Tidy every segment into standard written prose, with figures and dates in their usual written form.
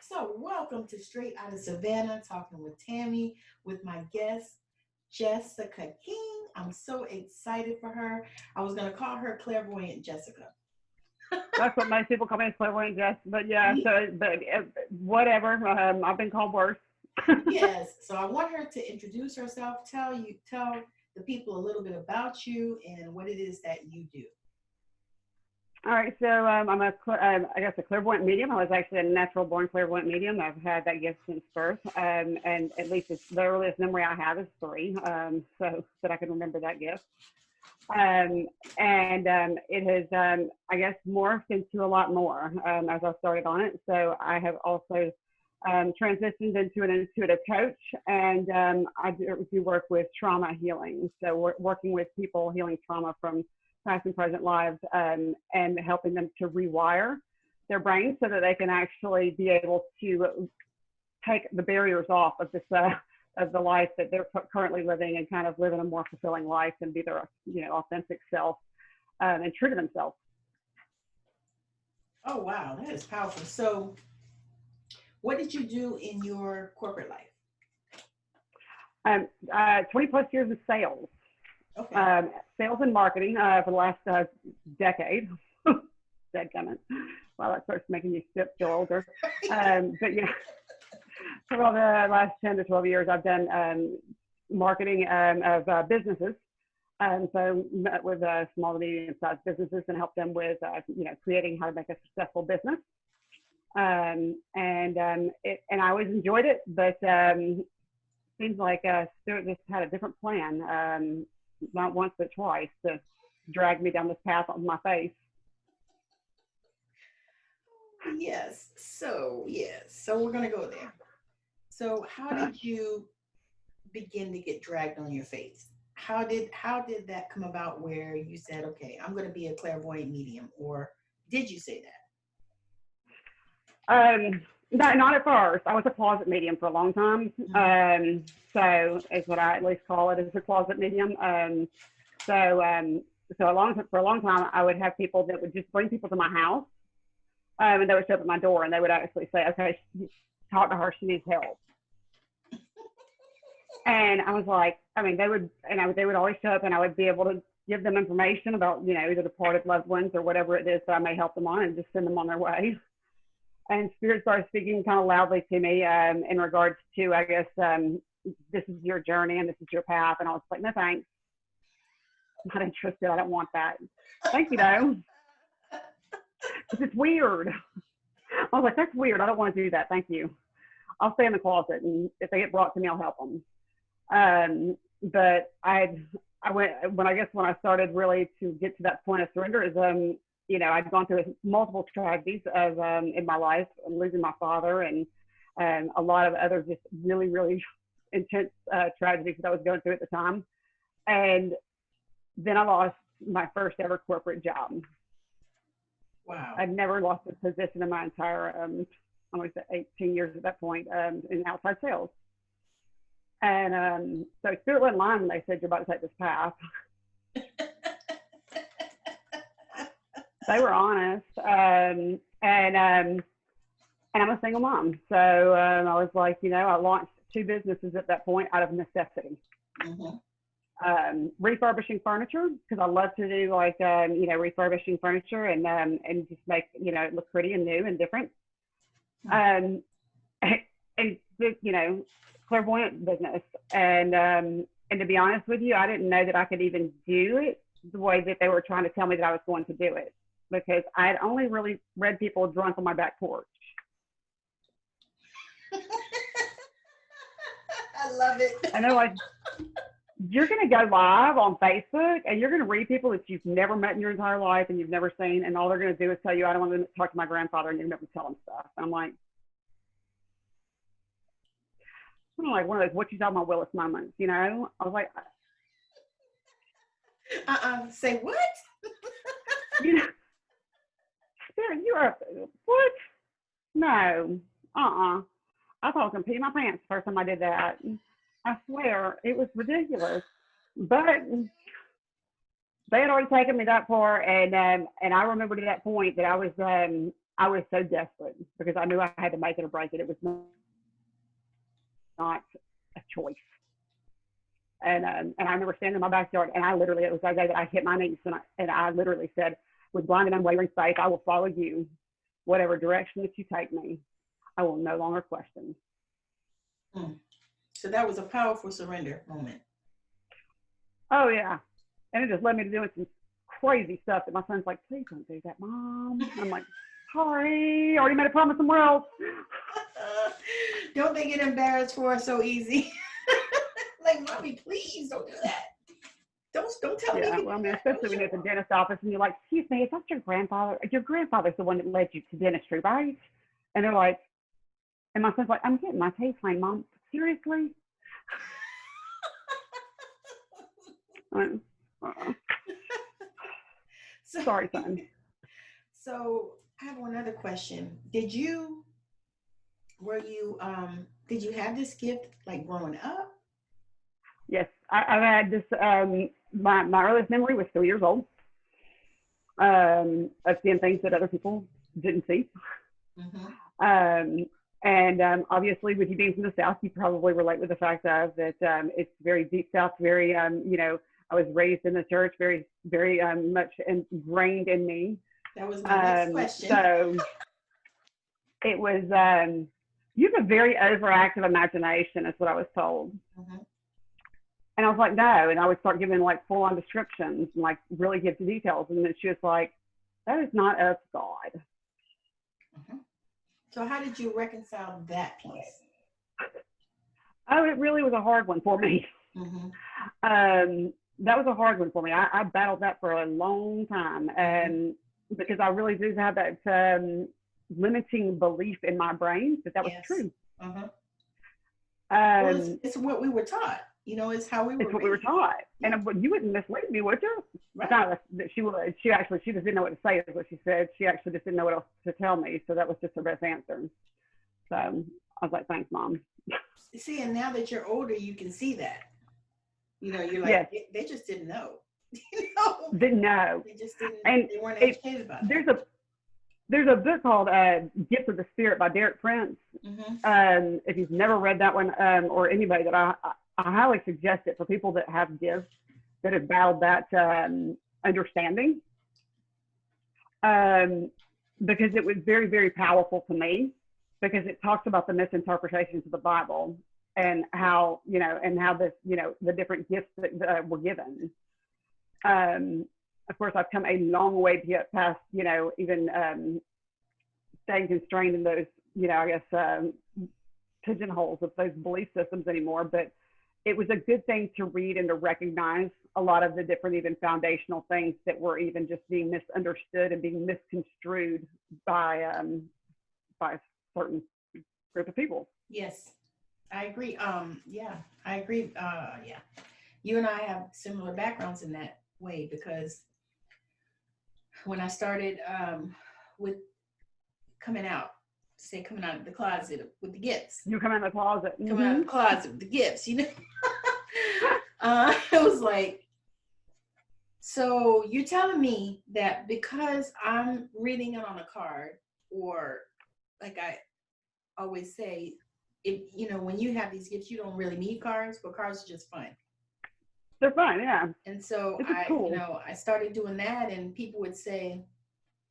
So, welcome to Straight Outta Savannah, talking with Tammy, with my guest, Jessica King. I'm so excited for her. I was going to call her Clairvoyant Jessica. That's what most people call me, Clairvoyant Jess. But yeah, whatever. I've been called worse. Yes. So, I want her to introduce herself, tell the people a little bit about you and what it is that you do. All right, so I'm I guess a clairvoyant medium. I was actually a natural born clairvoyant medium. I've had that gift since birth, and at least the earliest memory I have is three, so that I can remember that gift. And it has, I guess, morphed into a lot more as I started on it. So I have also transitioned into an intuitive coach, and I do work with trauma healing. So we're working with people healing trauma from past and present lives, and helping them to rewire their brains so that they can actually be able to take the barriers off of this of the life that they're currently living, and kind of live in a more fulfilling life and be their authentic self, and true to themselves. Oh, wow. That is powerful. So, what did you do in your corporate life? 20 plus years of sales. Okay. Sales and marketing for the last decade. Deadgummit. Wow, that starts making you feel older. But yeah, for all the last 10 to 12 years, I've done marketing of businesses. So met with small to medium-sized businesses and helped them with creating how to make a successful business. And I always enjoyed it, but seems like Stuart just had a different plan. Not once but twice, to drag me down this path on my face. So we're gonna go there. So how did you begin to get dragged on your face? How did that come about where you said, okay, I'm gonna be a clairvoyant medium, or did you say Not at first. I was a closet medium for a long time. that? So is what I at least call it, as a closet medium. For a long time, I would have people that would just bring people to my house, and they would show up at my door, and they would actually say, okay, talk to her, she needs help. And I was like, they would always show up, and I would be able to give them information about, either departed loved ones or whatever it is that I may help them on, and just send them on their way. And Spirit started speaking kind of loudly to me in regards to, I guess, this is your journey and this is your path. And I was like, no, thanks. I'm not interested. I don't want that. Thank you, though. Because it's weird. I was like, that's weird. I don't want to do that. Thank you. I'll stay in the closet, and if they get brought to me, I'll help them. But when I started really to get to that point of surrender is, I'd gone through multiple tragedies in my life, losing my father, and a lot of other just really, really intense tragedies that I was going through at the time. And then I lost my first ever corporate job. Wow. I'd never lost a position in my entire, almost 18 years at that point, in outside sales. And so Spirit went lying when they said, you're about to take this path. They were honest. And I'm a single mom. So I was like, I launched 2 businesses at that point out of necessity. Mm-hmm. Refurbishing furniture, because I love to do refurbishing furniture and just make, it look pretty and new and different. And clairvoyant business. And to be honest with you, I didn't know that I could even do it the way that they were trying to tell me that I was going to do it, because I had only really read people drunk on my back porch. I love it. And they're like, you're going to go live on Facebook and you're going to read people that you've never met in your entire life and you've never seen, and all they're going to do is tell you, I don't want to talk to my grandfather, and you're never tell them stuff. And I'm like one of those what you saw my Willis moments, I was like, say what? Spirit, you are what? No, I thought I was gonna pee my pants the first time I did that. I swear it was ridiculous, but they had already taken me that far, and I remembered at that point that I was I was so desperate because I knew I had to make it or break it. It was not a choice. And I remember standing in my backyard, and I literally, it was that day that I hit my knees, and I literally said, with blind and unwavering faith, I will follow you, whatever direction that you take me. I will no longer question. So that was a powerful surrender moment. Oh yeah, and it just led me to doing some crazy stuff that my son's like, please don't do that, Mom. I'm like, sorry, already made a promise somewhere else. Don't they get embarrassed for us so easy? Like, Mommy, please don't do that. Don't tell me. Yeah, well, I mean, especially when you're at the dentist office and you're like, excuse me, is that your grandfather? Your grandfather's the one that led you to dentistry, right? And they're like, and my son's like, I'm getting my teeth cleaned, Mom. Seriously? Sorry, son. So I have one other question. Did you have this gift like growing up? Yes, I've had this. My earliest memory was 3 years old. Of seeing things that other people didn't see. Mm-hmm. And obviously, with you being from the South, you probably relate with the fact that it's very deep South, very, you know, I was raised in the church, very, very much ingrained in me. That was my next question. So it was, you have a very overactive imagination, is what I was told. Mm-hmm. And I was like, no. And I would start giving like full on descriptions and like really give the details. And then she was like, that is not of God. Mm-hmm. So how did you reconcile that piece? Oh, it really was a hard one for me. Mm-hmm. That was a hard one for me. I battled that for a long time. And because I really do have that limiting belief in my brain that was true. Uh-huh. Well, it's what we were taught. You know, it's how we were. It's what we were taught. Yeah. And you wouldn't mislead me, would you? Right. Not that she would. She just didn't know what to say, is what she said. She actually just didn't know what else to tell me. So that was just her best answer. So I was like, thanks, Mom. See, and now that you're older, you can see that. You know, you're like, they just didn't know. You know? Didn't know. They just didn't. And they weren't educated about it. There's a book called Gift of the Spirit by Derek Prince. Mm-hmm. If you've never read that one, or anybody that I highly suggest it for people that have gifts that have battled that understanding, because it was very, very powerful to me, because it talks about the misinterpretations of the Bible and how, you know, and how this, you know, the different gifts that were given. Of course, I've come a long way to get past, you know, even staying constrained in those, you know, I guess, pigeonholes of those belief systems anymore. But it was a good thing to read and to recognize a lot of the different, even foundational things that were even just being misunderstood and being misconstrued by a certain group of people. Yes, I agree. Yeah, I agree. Yeah, you and I have similar backgrounds in that way, because when I started with coming out of the closet with the gifts. You come out of the closet. Coming out of the closet with the gifts, you know. It was like, so you're telling me that because I'm reading it on a card, or like I always say, if you know, when you have these gifts, you don't really need cards, but cards are just fun. They're fun, yeah. And so cool. you know, I started doing that, and people would say,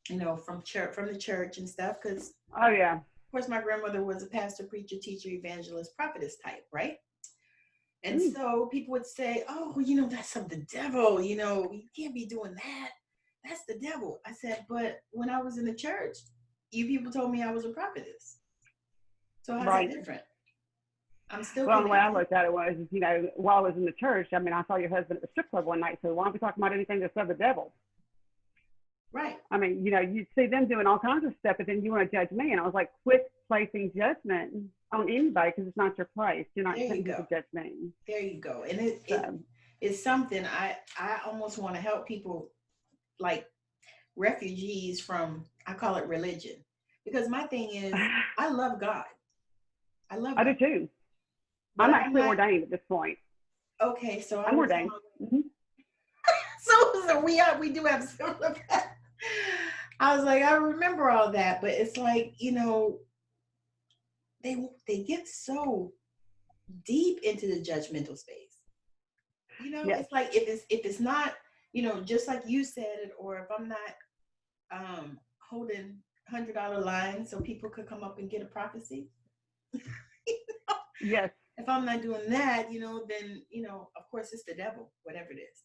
you know, from the church and stuff, because oh yeah, of course my grandmother was a pastor, preacher, teacher, evangelist, prophetess type, right? And so people would say, oh, well, you know, that's of the devil, you know, you can't be doing that. That's the devil. I said, but when I was in the church, you people told me I was a prophetess. So how's that different? I'm still well, the way I looked at it was, you know, while I was in the church, I mean, I saw your husband at the strip club one night, so why aren't we talking about anything that's of the devil? Right. I mean, you know, you see them doing all kinds of stuff, but then you want to judge me. And I was like, quit placing judgment on anybody, because it's not your place. You're not going to judge me. There you go. And it's something I almost want to help people, like refugees from, I call it religion. Because my thing is, I love God. I do too. I'm actually ordained at this point. Okay, so I'm ordained. So we do have similar. I was like, I remember all that, but it's like, they get so deep into the judgmental space. Yes. It's like if it's not, just like you said it, or if I'm not holding $100 lines so people could come up and get a prophecy. Yes. If I'm not doing that, then of course it's the devil, whatever it is.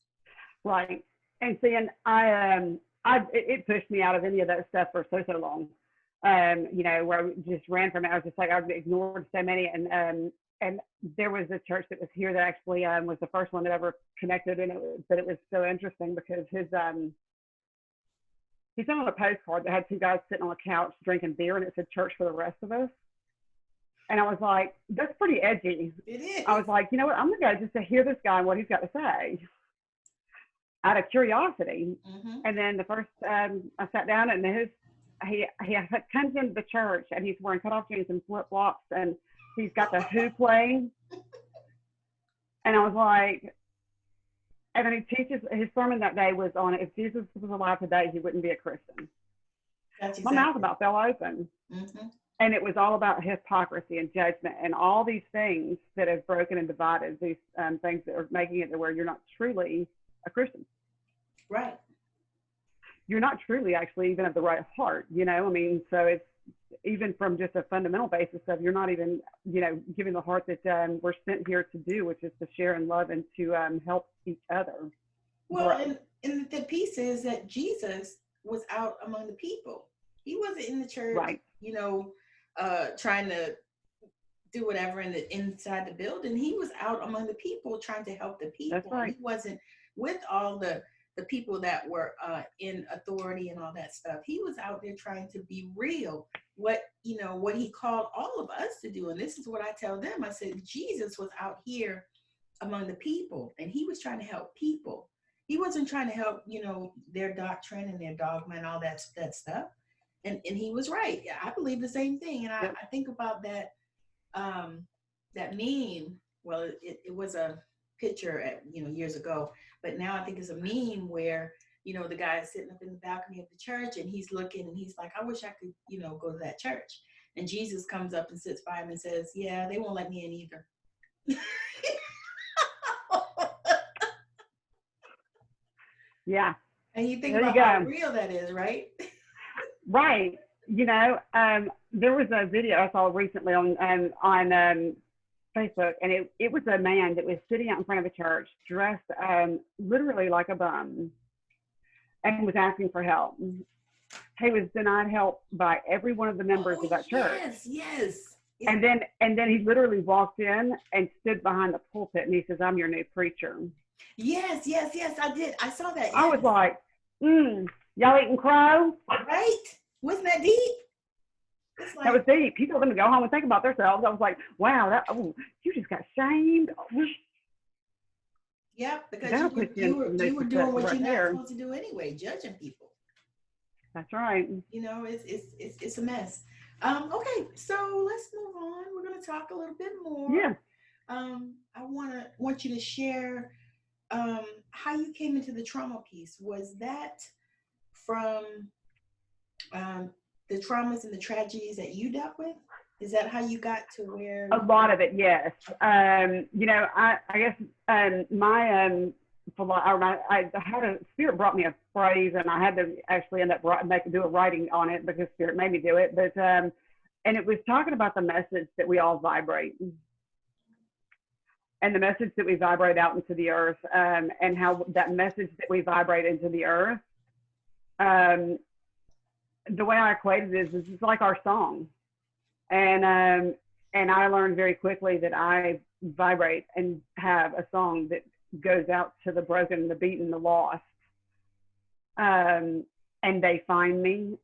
Right. And seeing, it pushed me out of any of that stuff for so long. Where I just ran from it. I was just like, I've ignored so many. And there was a church that was here that actually was the first one that ever connected. And it was so interesting because he sent on a postcard that had two guys sitting on a couch drinking beer and it said church for the rest of us. And I was like, that's pretty edgy. It I is. was like, you know what? I'm going to go just to hear this guy and what he's got to say out of curiosity. Mm-hmm. And then the first, I sat down and he comes into the church and he's wearing cutoff jeans and flip flops and he's got the Who playing. And I was like, and then he teaches, his sermon that day was on, if Jesus was alive today, he wouldn't be a Christian. That's My mouth about fell open. Mm-hmm. And it was all about hypocrisy and judgment and all these things that have broken and divided, these things that are making it to where you're not truly a Christian. Right. You're not truly actually even of the right heart, so it's even from just a fundamental basis of you're not even, giving the heart that we're sent here to do, which is to share and love and to help each other. Well, and the piece is that Jesus was out among the people. He wasn't in the church, right. Trying to do whatever inside the building. He was out among the people trying to help the people. That's right. He wasn't with all the people that were in authority and all that stuff. He was out there trying to be real. What he called all of us to do. And this is what I tell them. I said, Jesus was out here among the people and he was trying to help people. He wasn't trying to help, their doctrine and their dogma and all that stuff. And he was right. I believe the same thing. And I think about that that meme. Well, it was a picture at, years ago, but now I think it's a meme where, the guy is sitting up in the balcony of the church and he's looking and he's like, I wish I could, go to that church. And Jesus comes up and sits by him and says, yeah, they won't let me in either. Yeah. And you think about how real that is, right? Right. There was a video I saw recently on Facebook, and it was a man that was sitting out in front of a church dressed literally like a bum and was asking for help. He was denied help by every one of the members of that church. Yes. And then he literally walked in and stood behind the pulpit and he says, I'm your new preacher. Yes, I did. I saw that. Yes. I was like, y'all eating crow? Right? Wasn't that deep? Like, that was deep. He told them to go home and think about themselves. I was like, wow, you just got shamed. Yep, because you were doing what you're not supposed to do anyway, judging people. That's right. It's a mess. Okay, so let's move on. We're going to talk a little bit more. Yeah. I want you to share how you came into the trauma piece. Was that from the traumas and the tragedies that you dealt with? Is that how you got to where? A lot of it, yes. I guess I had a spirit brought me a phrase, and I had to actually end up do a writing on it because spirit made me do it. But and it was talking about the message that we all vibrate, and the message that we vibrate out into the earth, and how that message that we vibrate into the earth. The way I equated it is it's like our song. And I learned very quickly that I vibrate and have a song that goes out to the broken, the beaten, the lost. And they find me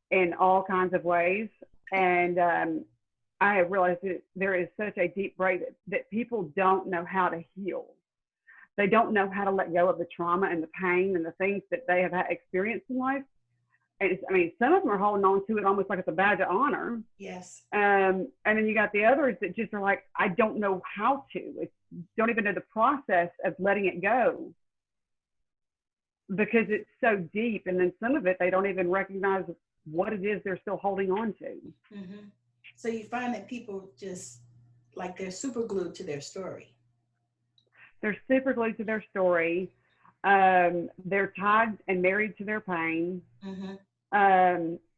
in all kinds of ways. And I have realized that there is such a deep break that people don't know how to heal. They don't know how to let go of the trauma and the pain and the things that they have experienced in life. And some of them are holding on to it almost like it's a badge of honor. Yes. And then you got the others that just are like, I don't know how to. Don't even know the process of letting it go. because it's so deep. And then some of it, they don't even recognize what it is they're still holding on to. Mm-hmm. So you find that people just like they're super glued to their story. They're super glued to their story. They're tied and married to their pain. Mm-hmm.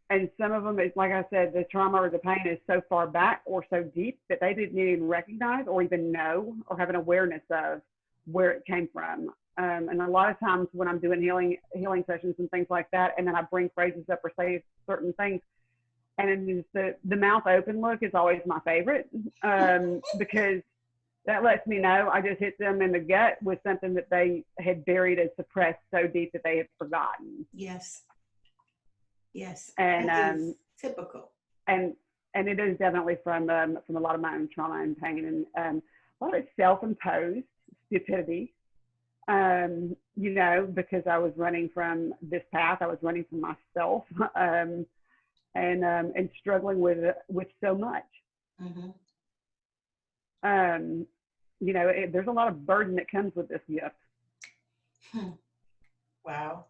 And some of them, it's like I said, the trauma or the pain is so far back or so deep that they didn't even recognize or even know or have an awareness of where it came from. And a lot of times when I'm doing healing sessions and things like that, and then I bring phrases up or say certain things, and it's the mouth open look is always my favorite, because that lets me know I just hit them in the gut with something that they had buried and suppressed so deep that they had forgotten. Yes. Yes. And typical. And it is definitely from a lot of my own trauma and pain, and a lot of self-imposed stupidity. You know, because I was running from this path, I was running from myself, and struggling with so much. Mm-hmm. You know, there's a lot of burden that comes with this gift. Wow.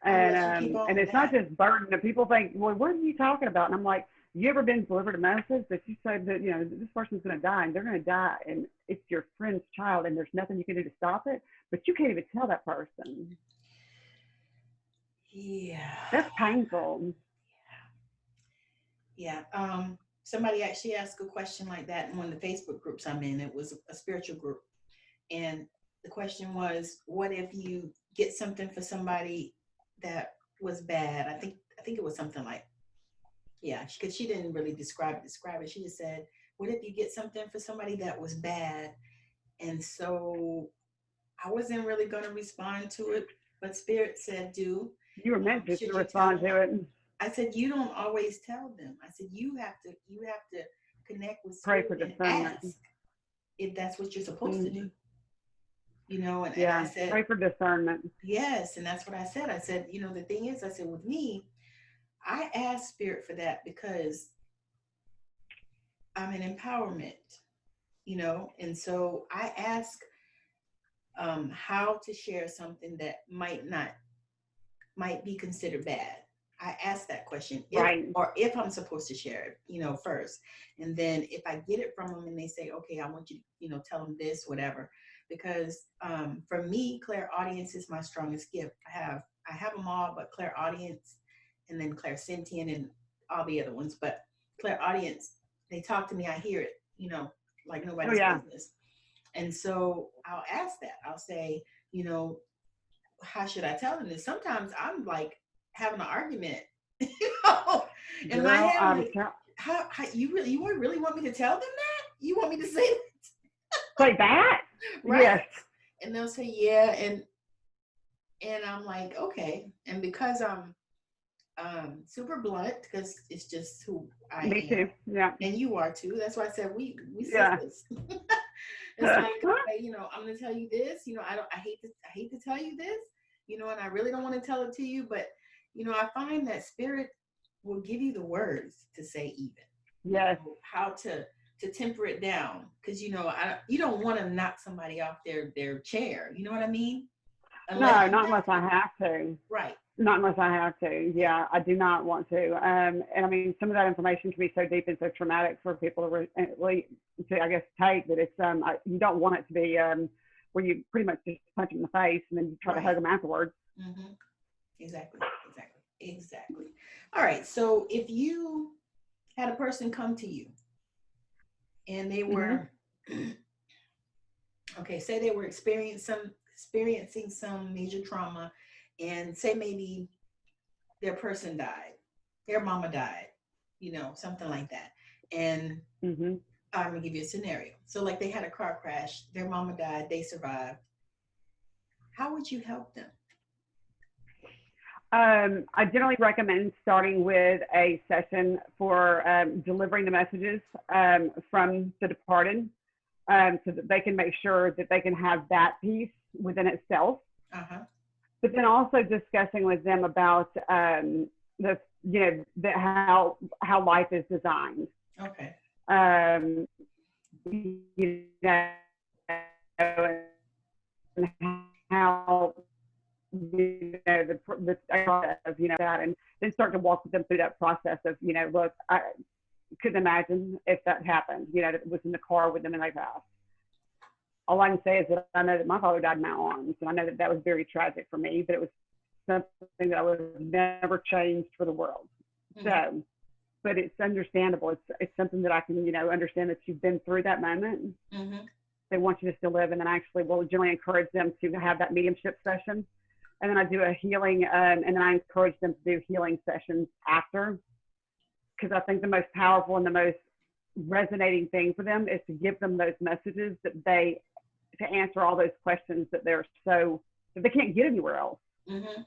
And it's not just burden. People think, well, what are you talking about? And I'm like, you ever been delivered a message that you said that, you know, this person's going to die and they're going to die and it's your friend's child and there's nothing you can do to stop it, but you can't even tell that person. Yeah. That's painful. Yeah. Somebody actually asked a question like that in one of the Facebook groups I'm in. It was a spiritual group. And the question was, what if you get something for somebody that was bad? I think it was something like, yeah, because she didn't really describe it. She just said, what if you get something for somebody that was bad? And so I wasn't really going to respond to it, but Spirit said, do. You were meant to respond to it. I said, you don't always tell them. I said, you have to connect with Spirit. Pray for discernment. Ask if that's what you're supposed to do. You know, and I said, pray for discernment. Yes, and that's what I said. I said, you know, the thing is, I said, with me, I asked Spirit for that because I'm an empowerment, you know, and so I ask how to share something that might be considered bad. I ask that question, if I'm supposed to share it, you know, first. And then if I get it from them and they say, okay, I want you to, you know, tell them this, whatever. Because for me, clairaudience is my strongest gift. I have them all, but clairaudience and then clairsentient and all the other ones. But clairaudience, they talk to me, I hear it, you know, like nobody's business. And so I'll ask that. I'll say, you know, how should I tell them this? Sometimes I'm like having an argument, you know, in my head. I'm like, how you really want me to tell them that? You want me to say that? Say that? Right? Yes. And they'll say, yeah. And I'm like, okay. And because I'm super blunt, because it's just who I am. Me too. Yeah. And you are too. That's why I said we sisters. It's like, okay, you know, I'm gonna tell you this, you know, I hate to tell you this, you know, and I really don't want to tell it to you, but you know, I find that Spirit will give you the words to say, even yes, you know, how to temper it down, because you know, you don't want to knock somebody off their chair, you know what I mean? Not unless I have to. Right. Not unless I have to. Yeah, I do not want to. And I mean, some of that information can be so deep and so traumatic for people to I guess, take that it's you don't want it to be where you pretty much just punch them in the face and then you try to hug them afterwards. Mm-hmm. Exactly. All right. So if you had a person come to you and they were okay, say they were experiencing some major trauma, and say maybe their person died, their mama died, you know, something like that. And I'm gonna give you a scenario. So like they had a car crash, their mama died, they survived. How would you help them? I generally recommend starting with a session for delivering the messages from the departed, so that they can make sure that they can have that piece within itself. But then also discussing with them about how life is designed. Okay. You know, how that, and then start to walk with them through that process of, look, I couldn't imagine if that happened, that it was in the car with them and they passed. All I can say is that I know that my father died in my arms, and I know that that was very tragic for me, but it was something that I would have never changed for the world. Mm-hmm. So, but it's understandable. It's something that I can, understand that you've been through that moment. Mm-hmm. They want you to still live, and then I actually will generally encourage them to have that mediumship session. And then I do a healing, and then I encourage them to do healing sessions after, because I think the most powerful and the most resonating thing for them is to give them those messages to answer all those questions that that they can't get anywhere else. Mm-hmm.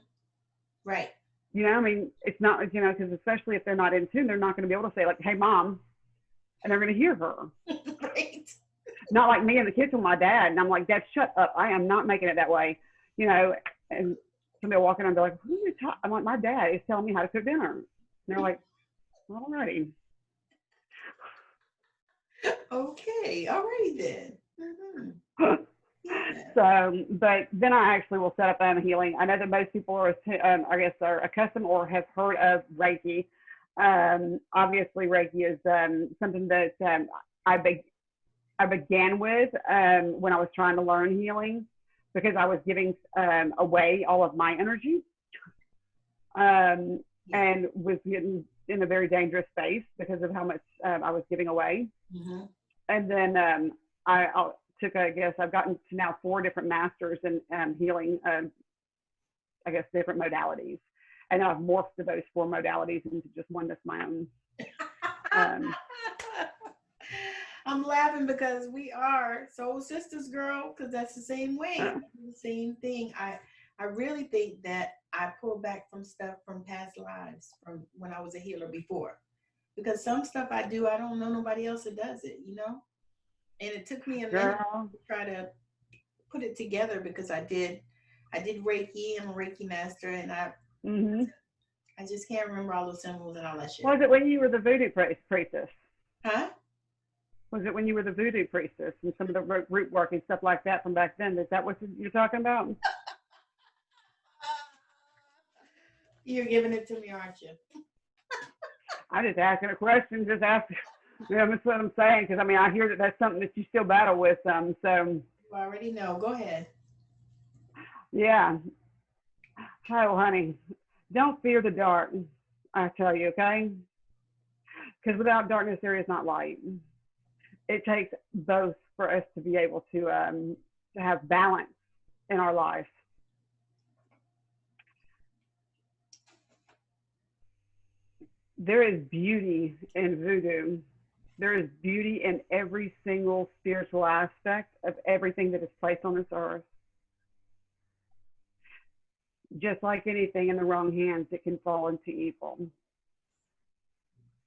Right. It's not, because especially if they're not in tune, they're not going to be able to say, like, hey, Mom, and they're going to hear her. Right. Not like me in the kitchen with my dad. And I'm like, Dad, shut up. I am not making it that way. And somebody will walk in and be like, who are you talking? I'm like, my dad is telling me how to cook dinner. And they're like, all righty. Okay. All righty then. Mm-hmm. So, but then I actually will set up a healing. I know that most people are accustomed or have heard of Reiki. Obviously, Reiki is something that I began with when I was trying to learn healing, because I was giving away all of my energy, and was getting in a very dangerous space because of how much I was giving away. Mm-hmm. And then I've gotten to now 4 different masters in healing, different modalities. And I've morphed those 4 modalities into just one that's my own. I'm laughing because we are soul sisters, girl, because that's the same way. The same thing. I really think that I pull back from stuff from past lives, from when I was a healer before. Because some stuff I do, I don't know nobody else that does it, And it took me a minute to try to put it together, because I did Reiki. I'm a Reiki master, and I just can't remember all the symbols and all that shit. Was it when you were the voodoo priestess? Huh? Was it when you were the voodoo priestess and some of the root work and stuff like that from back then? Is that what you're talking about? You're giving it to me, aren't you? I'm just asking a question. Just ask. That's what I'm saying, because I hear that that's something that you still battle with. So you already know. Go ahead. Yeah. Oh, honey, don't fear the dark. I tell you, okay? Because without darkness, there is not light. It takes both for us to be able to have balance in our life. There is beauty in voodoo. There is beauty in every single spiritual aspect of everything that is placed on this earth. Just like anything in the wrong hands, it can fall into evil.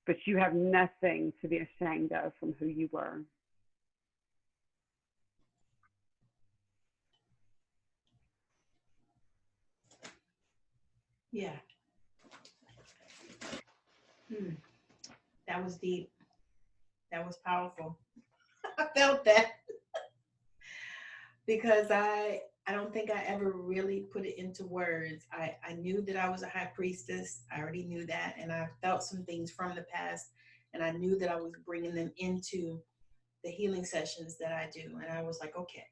But you have nothing to be ashamed of from who you were. Yeah. That was deep. That was powerful. I felt that. Because I don't think I ever really put it into words. I knew that I was a high priestess. I already knew that. And I felt some things from the past. And I knew that I was bringing them into the healing sessions that I do. And I was like, okay.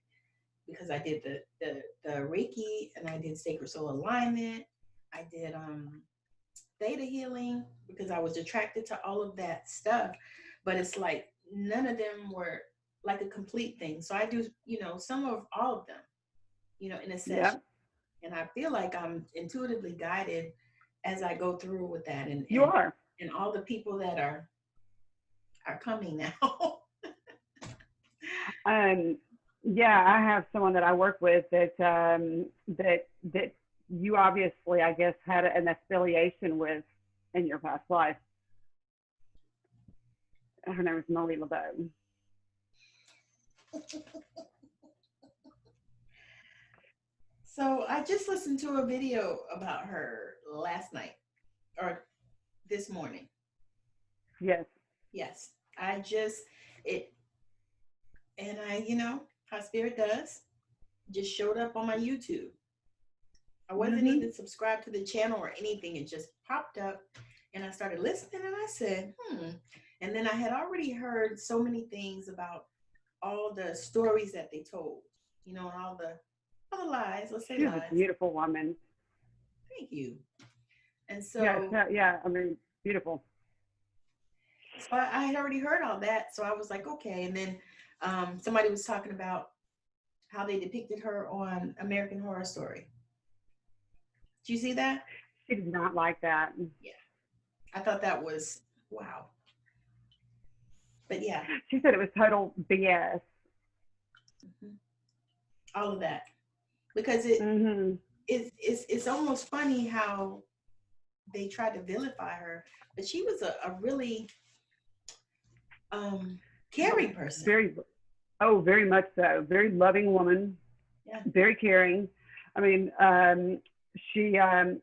Because I did the Reiki, and I did sacred soul alignment. I did theta healing, because I was attracted to all of that stuff. But it's like none of them were like a complete thing. So I do, some of all of them, in a session. Yep. And I feel like I'm intuitively guided as I go through with that. And you are. And all the people that are coming now. Yeah, I have someone that I work with that you obviously, I guess, had an affiliation with in your past life. Her name is Marie LeBeau. So I just listened to a video about her last night, or this morning. Yes. Yes. And how spirit does. just showed up on my YouTube. I wasn't Mm-hmm. even subscribed to the channel or anything. It just popped up and I started listening and I said, And then I had already heard so many things about all the stories that they told, and all the lies, let's say She was a lies. beautiful woman. Thank you. And Yes, so, yeah. I mean, beautiful. I had already heard all that. So I was like, okay. And then somebody was talking about how they depicted her on American Horror Story. Did you see that? She did not like that. Yeah. I thought that was wow. But yeah, She said it was total BS. mhm, all of that. Because Mm-hmm. it's almost funny how they tried to vilify her, but she was a really caring person. Very, oh, very much so. Very loving woman. Yeah. Very caring. I mean, she and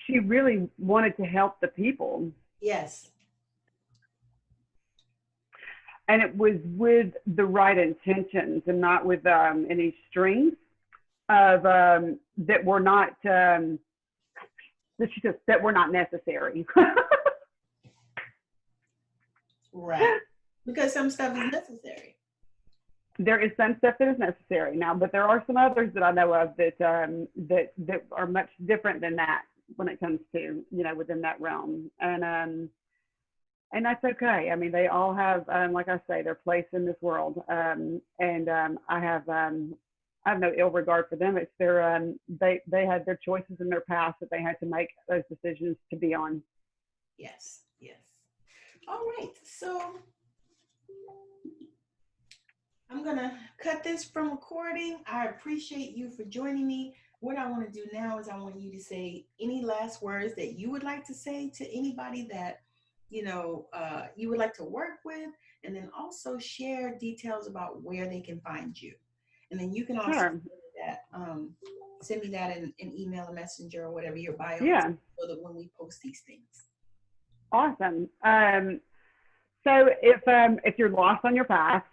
she really wanted to help the people, Yes. and it was with the right intentions and not with any strings of that were not that were not necessary. Right. Because some stuff is necessary. There is some stuff that is necessary now, but there are some others that I know of that are much different than that when it comes to within that realm, and that's okay. I mean, they all have, like I say, their place in this world, and I have no ill regard for them. It's they had their choices in their past that they had to make those decisions to be on. Yes. Yes. All right. So I'm going to cut this from recording. I appreciate you for joining me. What I want to do now is I want you to say any last words that you would like to say to anybody that, you would like to work with, and then also share details about where they can find you. And then you can also Sure. send me that in email, a messenger, or whatever your bio is, Yeah. so that when we post these things. Awesome. So if you're lost on your path,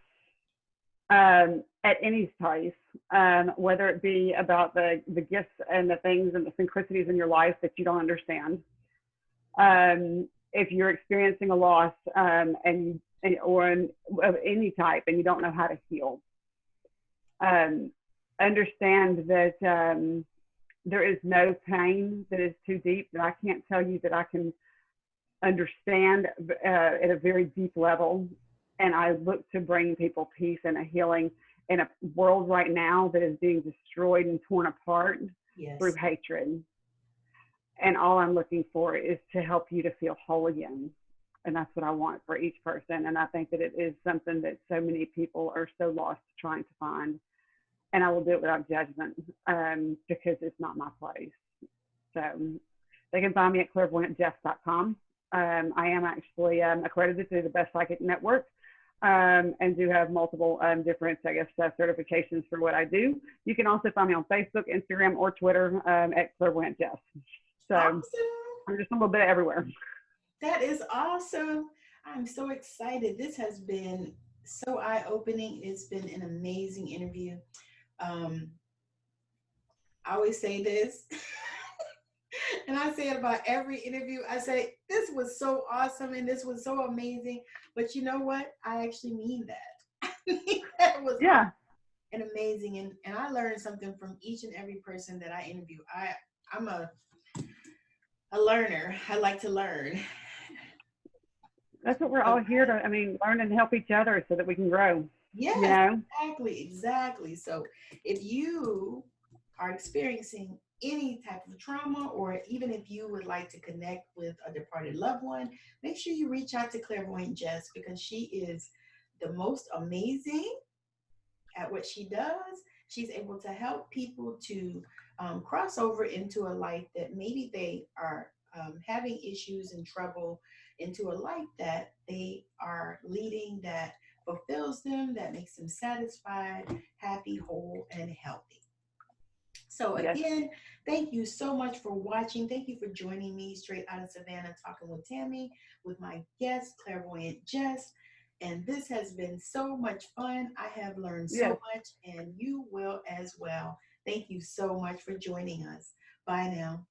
at any place, whether it be about the gifts and the things and the synchronicities in your life that you don't understand, if you're experiencing a loss of any type and you don't know how to heal, understand that there is no pain that is too deep that I can't tell you that I can understand at a very deep level. And I look to bring people peace and a healing in a world right now that is being destroyed and torn apart through Yes. hatred. And all I'm looking for is to help you to feel whole again. And that's what I want for each person. And I think that it is something that so many people are so lost trying to find. And I will do it without judgment because it's not my place. So they can find me at clairvoyantjess.com. I am actually accredited through the Best Psychic Network. And do have multiple different, certifications for what I do. You can also find me on Facebook, Instagram, or Twitter at Clairvoyant Jess. So Awesome. I'm just a little bit everywhere. That is awesome. I'm so excited. This has been so eye-opening. It's been an amazing interview. I always say this, and I say it about every interview. I say, this was so awesome and this was so amazing. But you know what? I actually mean that. That was Yeah. and amazing. And I learned something from each and every person that I interview. I'm a learner. I like to learn. That's what we're all here to, learn and help each other so that we can grow. Yes, exactly. So if you are experiencing any type of trauma, or even if you would like to connect with a departed loved one, make sure you reach out to Clairvoyant Jess, because she is the most amazing at what she does. She's able to help people to cross over into a life that maybe they are having issues and trouble, into a life that they are leading that fulfills them, that makes them satisfied, happy, whole, and healthy. So Yes. again, thank you so much for watching. Thank you for joining me straight out of Savannah, talking with Tammi, with my guest, Clairvoyant Jess. And this has been so much fun. I have learned so Yes. much, and you will as well. Thank you so much for joining us. Bye now.